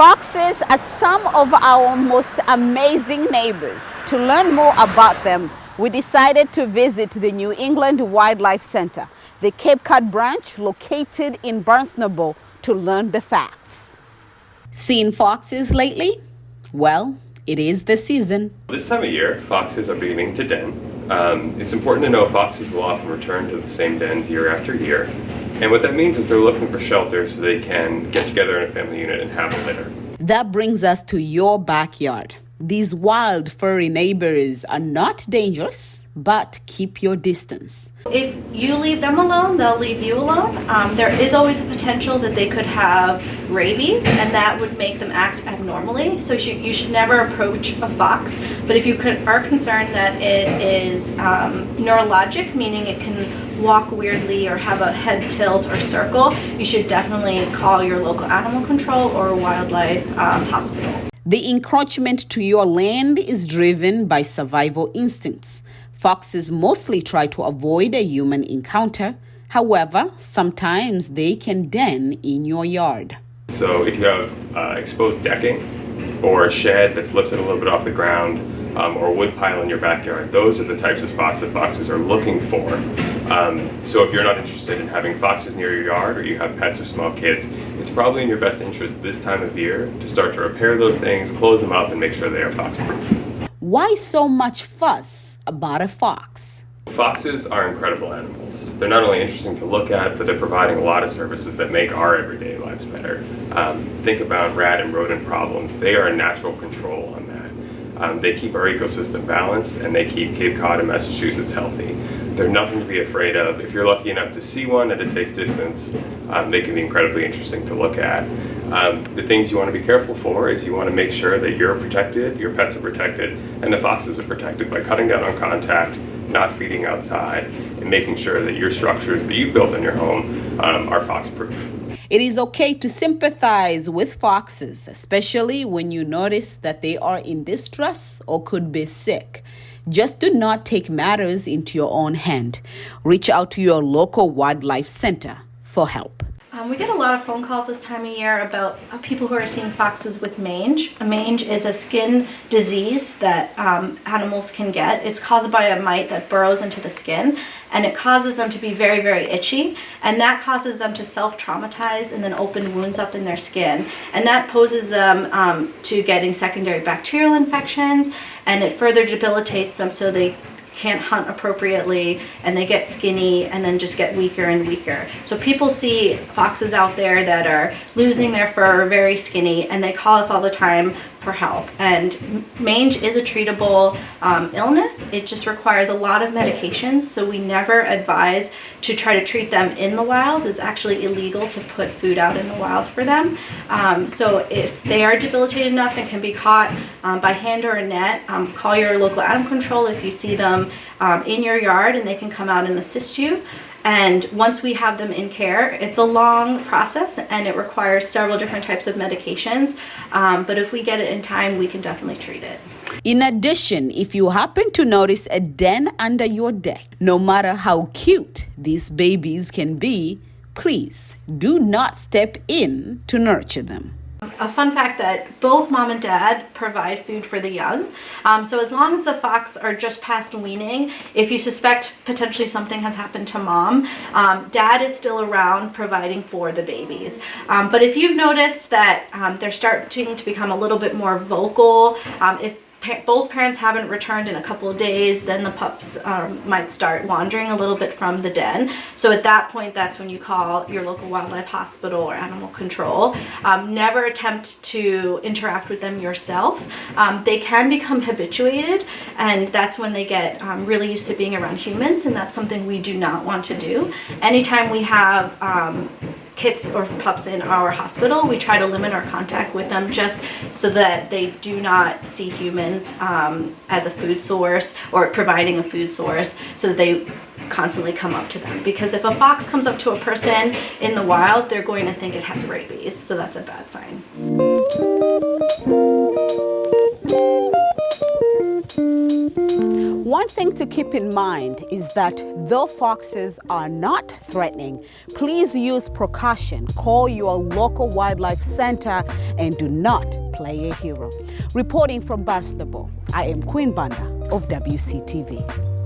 Foxes are some of our most amazing neighbors. To learn more about them, we decided to visit the New England Wildlife Center, the Cape Cod branch located in Barnstable, to learn the facts. Seen foxes lately? Well, it is the season. This time of year, foxes are beginning to den. It's important to know foxes will often return to the same dens year after year. And what that means is they're looking for shelter so they can get together in a family unit and have a litter. That brings us to your backyard. These wild furry neighbors are not dangerous, but keep your distance. If you leave them alone, they'll leave you alone. There is always a potential that they could have rabies, and that would make them act abnormally. So you should never approach a fox. But if you are concerned that it is neurologic, meaning it can walk weirdly or have a head tilt or circle, you should definitely call your local animal control or wildlife hospital. The encroachment to your land is driven by survival instincts. Foxes mostly try to avoid a human encounter. However, sometimes they can den in your yard. So if you have exposed decking or a shed that's lifted a little bit off the ground, or a wood pile in your backyard, those are the types of spots that foxes are looking for. So if you're not interested in having foxes near your yard, or you have pets or small kids, it's probably in your best interest this time of year to start to repair those things, close them up, and make sure they are fox-proof. Why so much fuss about a fox? Foxes are incredible animals. They're not only interesting to look at, but they're providing a lot of services that make our everyday lives better. Think about rat and rodent problems. They are a natural control on that. They keep our ecosystem balanced, and they keep Cape Cod and Massachusetts healthy. They're nothing to be afraid of. If you're lucky enough to see one at a safe distance, they can be incredibly interesting to look at. The things you want to be careful for is you want to make sure that you're protected, your pets are protected, and the foxes are protected by cutting down on contact, not feeding outside, and making sure that your structures that you've built in your home are fox-proof. It is okay to sympathize with foxes, especially when you notice that they are in distress or could be sick. Just do not take matters into your own hand. Reach out to your local wildlife center for help. We get a lot of phone calls this time of year about people who are seeing foxes with mange. A mange is a skin disease that animals can get. It's caused by a mite that burrows into the skin, and it causes them to be very, very itchy, and that causes them to self-traumatize and then open wounds up in their skin. And that poses them to getting secondary bacterial infections, and it further debilitates them so they can't hunt appropriately, and they get skinny and then just get weaker and weaker. So people see foxes out there that are losing their fur, very skinny, and they call us all the time for help. And mange is a treatable illness. It just requires a lot of medications, so we never advise to try to treat them in the wild. It's actually illegal to put food out in the wild for them. So if they are debilitated enough and can be caught by hand or a net, call your local animal control if you see them in your yard, and they can come out and assist you. And once we have them in care, it's a long process and it requires several different types of medications. But if we get it in time, we can definitely treat it. In addition, if you happen to notice a den under your deck, no matter how cute these babies can be, please do not step in to nurture them. A fun fact that both mom and dad provide food for the young. So as long as the fox are just past weaning, if you suspect potentially something has happened to mom, dad is still around providing for the babies. But if you've noticed that they're starting to become a little bit more vocal, if both parents haven't returned in a couple of days, then the pups might start wandering a little bit from the den. So at that point, that's when you call your local wildlife hospital or animal control. Never attempt to interact with them yourself. They can become habituated, and that's when they get really used to being around humans, and that's something we do not want to do. Anytime we have kits or pups in our hospital, we try to limit our contact with them just so that they do not see humans as a food source or providing a food source, so that they constantly come up to them. Because if a fox comes up to a person in the wild, they're going to think it has rabies, so that's a bad sign. One thing to keep in mind is that Though foxes are not threatening, please use precaution. Call your local wildlife center and do not play a hero. Reporting from Barnstable, I am Queen Banda of WCTV.